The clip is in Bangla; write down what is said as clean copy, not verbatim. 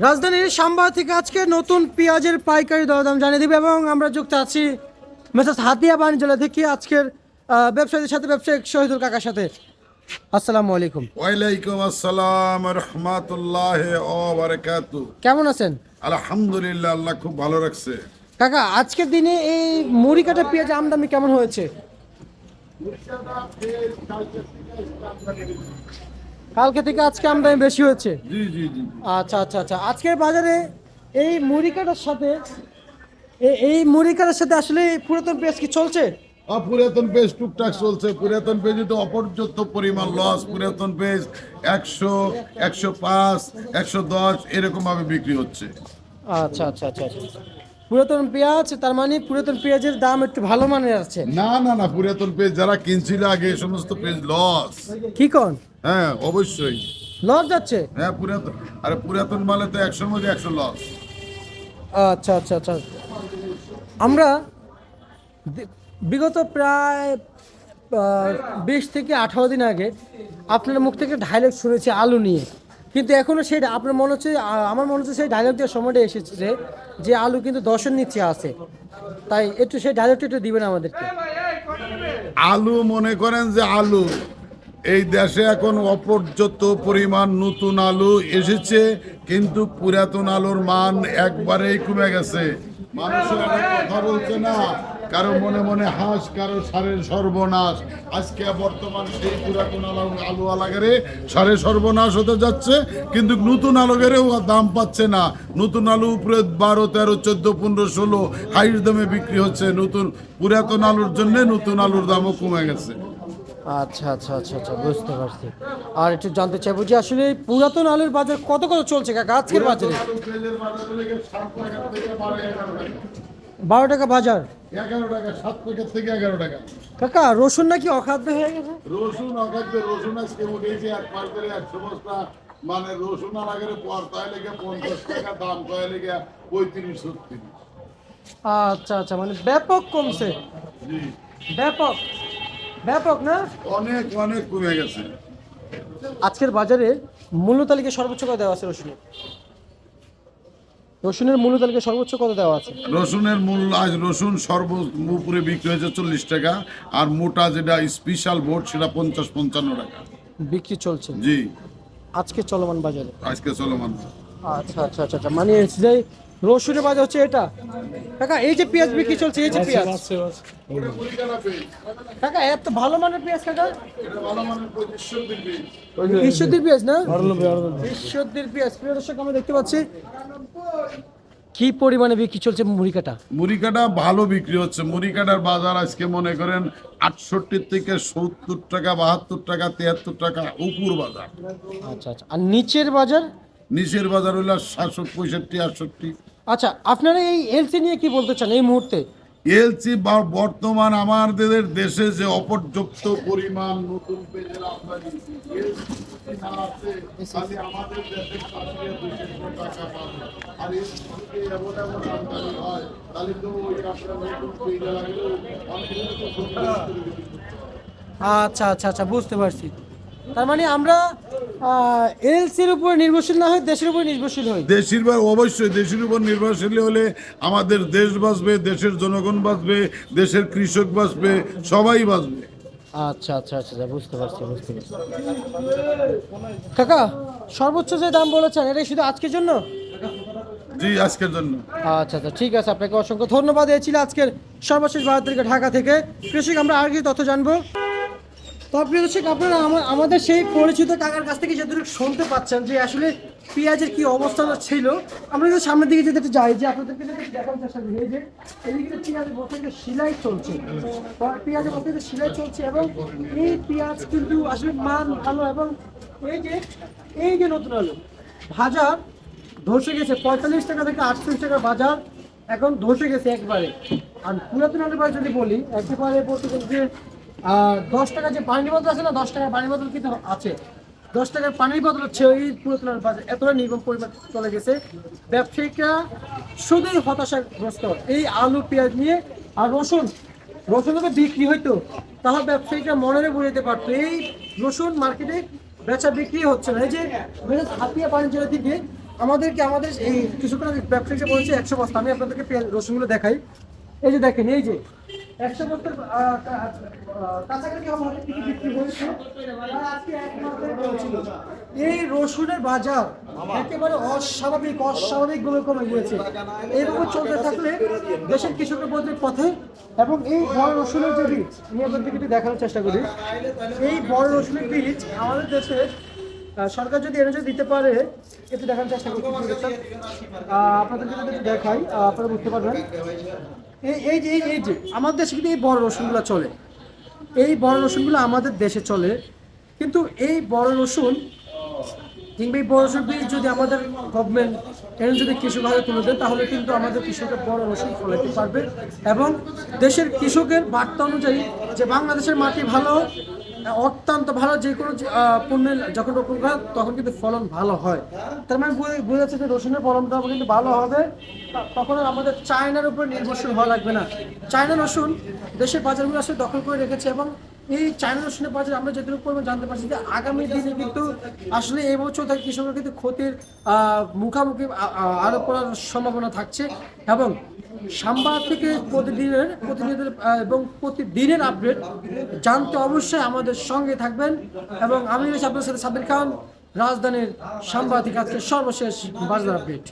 রাজধানীর সাম্বা থেকে আজকে নতুন পেঁয়াজের পাইকারি দরদাম জানিয়ে দিবে এবং আমরা যুক্ত আছি মেসার্স হাতিয়া বাণিজ্যালয় থেকে আজকের ব্যবসায়ীদের সাথে ব্যবসায়িক শহীদুল কাকার সাথে। আসসালামু আলাইকুম। ওয়ালাইকুম আসসালাম রহমাতুল্লাহ ও বারাকাতু। কেমন আছেন? আলহামদুলিল্লাহ, আল্লাহ খুব ভালো রাখছে। কাকা, আজকের দিনে এই মুড়ি কাটা পেঁয়াজ আমদানি কেমন হয়েছে? কালকে থেকে আজকে আমদানি বেশি হয়েছে। জি জি জি। আচ্ছা আচ্ছা আচ্ছা, আজকের বাজারে এই মুড়ি কাটার সাথে এই মুড়ি কাটার সাথে আসলে পুরাতন পেঁয়াজ কি চলছে? পুরাতন পেজ টুকটাক চলছে। পুরাতন পেজে তো অপর্যাপ্ত পরিমাণ লস। পুরাতন পেজ 100, 105, 110 এরকম ভাবে বিক্রি হচ্ছে। আচ্ছা আচ্ছা আচ্ছা আচ্ছা, পুরাতন পেঁয়াজ, তার মানে পুরাতন পেঁয়াজের দাম একটু ভালো মানের আছে। না না না, পুরাতন পেজ যারা কিনছিল আগে এই সমস্ত পেজ লস। কি কোন? হ্যাঁ অবশ্যই। লস যাচ্ছে? হ্যাঁ পুরাতন, আরে পুরাতন মালে তো 100 মধ্যে 100 লস। আচ্ছা আচ্ছা আচ্ছা, আমরা বিগত প্রায় 20 থেকে 18 দিন আগে আপনার মুখ থেকে ডায়লগ শুনেছি আলু নিয়ে, কিন্তু এখনও সেই আপনার মনে হচ্ছে, আমার মনে হচ্ছে সেই ডায়লগ দেওয়ার সময়টা এসেছে যে আলু কিন্তু 10-এর নিচে আছে। তাই একটু সেই ডায়লগটা একটু দিবেন আমাদেরকে। আলু মনে করেন যে আলু এই দেশে এখন অপর্যাপ্ত পরিমাণ নতুন আলু এসেছে, কিন্তু পুরাতন আলুর মান একবারেই কমে গেছে। মানুষের অনেক কথা বলছে না, কারো মনে মনে হাঁস, কারো সারের সর্বনাশ। আজকে বর্তমান সেই পুরাতন আলু আলাগারে সারে সর্বনাশ হতে যাচ্ছে, কিন্তু নতুন আলুগেরেও দাম পাচ্ছে না। নতুন আলু উপরে 12, 13, 14, 15, 16 হাইট দামে বিক্রি হচ্ছে। নতুন পুরাতন আলুর জন্য নতুন আলুর দামও কমে গেছে। আচ্ছা আচ্ছা আচ্ছা আচ্ছা, বুঝতে পারছি। আর একটু জানতে চাইবো যে আসলে এই পুরাতন আলুর বাজার কত কত চলছে কাকা আজকের বাজারে? 12 টাকা বাজার। 11 টাকা, 7 প্যাকেট থেকে 11 টাকা। কাকা, রসুন নাকি অখাদ্য হয়ে গেছে? রসুন অখাদ্য, রসুন আজকে উঠেছে এক পার্কের 100 বস্তা। মানে রসুন আলাগের পর তাই লেগে 50 টাকা দাম, তাই লেগে 35, 36। আচ্ছা আচ্ছা, মানে ব্যাপক কমছে। জি, ব্যাপক ব্যাপক না? অনেক অনেক কমে গেছে। আজকের বাজারে মূল্য তালিকা সর্বোচ্চ কত দেওয়া আছে রসুনের? রসুনের মূল্য তালিকা সর্বোচ্চ কত দেওয়া আছে? রসুনের মূল্য আজ রসুন উপরে বিক্রি হয়েছে 40 টাকা, আর মোটা যেটা স্পেশাল বোর্ড সেটা 50-55 টাকা বিক্রি চলছে জি আজকে চলমান বাজারে। আজকে চলমান। আচ্ছা আচ্ছা আচ্ছা আচ্ছা, মানে যে রসুনের বাজার হচ্ছে এটা। কাকা, এই যে পেঁয়াজ বিক্রি চলছে, এই যে পেঁয়াজ কাকা, এত ভালো মানের পেঁয়াজ কাকা, এটা ভালো মানের 2500 দিবি। ঈশ্বরদীর পেঁয়াজ না? ঈশ্বরদীর পেঁয়াজ। প্রিয় দর্শক, আমরা দেখতে পাচ্ছি কি পরিমাণে বিক্রি চলছে মুড়ি কাটা। মুড়ি কাটা ভালো বিক্রি হচ্ছে। মুড়ি কাটার বাজার আজকে মনে করেন 68 থেকে 70 টাকা, 72 টাকা, 73 টাকা উপর বাজার। আচ্ছা আচ্ছা, আর নিচের বাজার? নিচের বাজার হইল 67, 65, 68। আচ্ছা, আপনারা এই এলসি নিয়ে কি বলতে চান এই মুহূর্তে? এলসি বর্তমান আমাদের দেশে যে অপর্যাপ্ত পরিমাণ নতুন পেজের আমদানি, LC না আছে, খালি আমাদের দেশে কাশিয়ে 200 টাকা পাবে। আর এলসি থেকে এমন এমন আমদানি হয়, তাহলে তো ওই আপনার নতুন পেজে লাগলেও অনেক কিছু ক্ষতি করে দিবে। আচ্ছা আচ্ছা আচ্ছা, বুঝতে পারছি। তার মানে আমরা এলসির উপর নির্ভরশীল না হয়ে দেশের উপর নির্ভরশীল হই। দেশের অবশ্যই দেশের উপর নির্ভরশীল হলে আমাদের দেশ বাঁচবে, দেশের জনগণ বাঁচবে, দেশের কৃষক বাঁচবে, সবাই বাঁচবে। আচ্ছা আচ্ছা আচ্ছা, বুঝতে পারছি বুঝতে পারছি। কাকা, সর্বোচ্চ যে দাম বলেছেন এটাই শুধু আজকের জন্য? জি, আজকের জন্য। আচ্ছা আচ্ছা, ঠিক আছে, আপনাকে অসংখ্য ধন্যবাদ। এই ছিল আজকের সর্বশেষ বাজার তালিকা ঢাকা থেকে। কৃষক, আমরা আর কিছু তথ্য জানবো। তো প্রিয় দর্শক, আপনারা আমাদের সেই পরিচিত কাকার কাছ থেকে যতটুকু শুনতে পাচ্ছেন যে আসলে পেঁয়াজের কি অবস্থা ছিল, আমরা যদি সামনের দিকে যেতে যাই, যে আপনাদেরকে দেখার চেষ্টা করি, এই যে এদিকে পেঁয়াজের বস্তাতে সেলাই চলছে, পেঁয়াজের বস্তাতে সেলাই চলছে, এবং এই পেঁয়াজ কিন্তু আসলে মান ভালো, এবং এই যে নতুন আলু বাজার ধসে গেছে 45 টাকা থেকে 38 টাকা বাজার এখন ধসে গেছে একবারে। আর পুরাতন আলুর বাজার যদি বলি, একেবারে বলতে গেলে যে 10 টাকা যে পানির বোতল আছে না, 10 টাকার পানির বোতল কিন্তু আছে, 10 টাকার পানির বোতল হচ্ছে ওই পুরাতন আলুর বাজার এতটা নির্মম পরিমাণ চলে গেছে। ব্যবসায়িকরা শুধুই হতাশাগ্রস্ত এই আলু পেঁয়াজ নিয়ে। আর রসুন যদি বিক্রি হইতো তাহলে ব্যবসায়িকরা মনে বুঝাতে পারতো এই রসুন মার্কেটে বেচা বিক্রি হচ্ছে না। এই যে হাতিয়া বাণিজ্য থেকে আমাদেরকে আমাদের এই কিছুক্ষণ আগে ব্যবসায়ী যে বলছে 100 বস্তা, আমি আপনাদেরকে পেঁয়াজ রসুনগুলো দেখাই। এই যে দেখেন, এই যে 100 বস্তার কাছাকাছি আমাদের কি বিক্রি হয়েছে, আর আজকে এক মাসের বলছিল। এই রসুনের বাজার একেবারে অস্বাভাবিক ভাবে কমে গিয়েছে। এইভাবে চলতে থাকলে দেশের কৃষকের বদলের পথে। এবং এই বড় রসুনের যে বীজ, আমি আপনাদেরকে একটু দেখানোর চেষ্টা করি। এই বড় রসুনের বীজ আমাদের দেশে সরকার যদি এনে দিতে পারে, একটু দেখার চেষ্টা করতে আপনাদেরকে যদি একটু দেখাই, আপনারা বুঝতে পারবেন। এই যে আমাদের দেশে কিন্তু এই বড় রসুনগুলো চলে, এই বড় রসুনগুলো আমাদের দেশে চলে। কিন্তু এই বড় রসুন কিংবা এই বড় রসুন বীজ যদি আমাদের গভর্নমেন্ট এনে যদি কৃষক হাতে তুলে দেয়, তাহলে কিন্তু আমাদের কৃষকের বড় রসুন ফলাতে পারবে। এবং দেশের কৃষকের বার্তা অনুযায়ী যে বাংলাদেশের মাটি ভালো, অত্যন্ত ভালো, যে কোনো পণ্যের যখন রোপণ করা তখন কিন্তু ফলন ভালো হয়। তার মানে বোঝা যাচ্ছে যে রসুনের ফলনটা কিন্তু ভালো হবে। তখন আর আমাদের চায়নার উপর নির্ভরশীল হওয়া লাগবে না। চায়না রসুন দেশের বাজারগুলো আসলে দখল করে রেখেছে। এবং এই চায়না রসুনের বাজার আমরা যেটুকু পরিমাণ জানতে পারছি যে আগামী দিনে কিন্তু আসলে এই বছর থেকে কৃষকের কিন্তু ক্ষতির মুখোমুখি আরো পড়ার সম্ভাবনা থাকছে। এবং সাম্বাদ থেকে প্রতিনিধিদের এবং প্রতিদিনের আপডেট জানতে অবশ্যই আমাদের সঙ্গে থাকবেন। এবং আমি রয়েছি আপনার সাথে সাব্বির খান, রাজধানীর সাংবাদিক, আজকে সর্বশেষ বাজার আপডেট।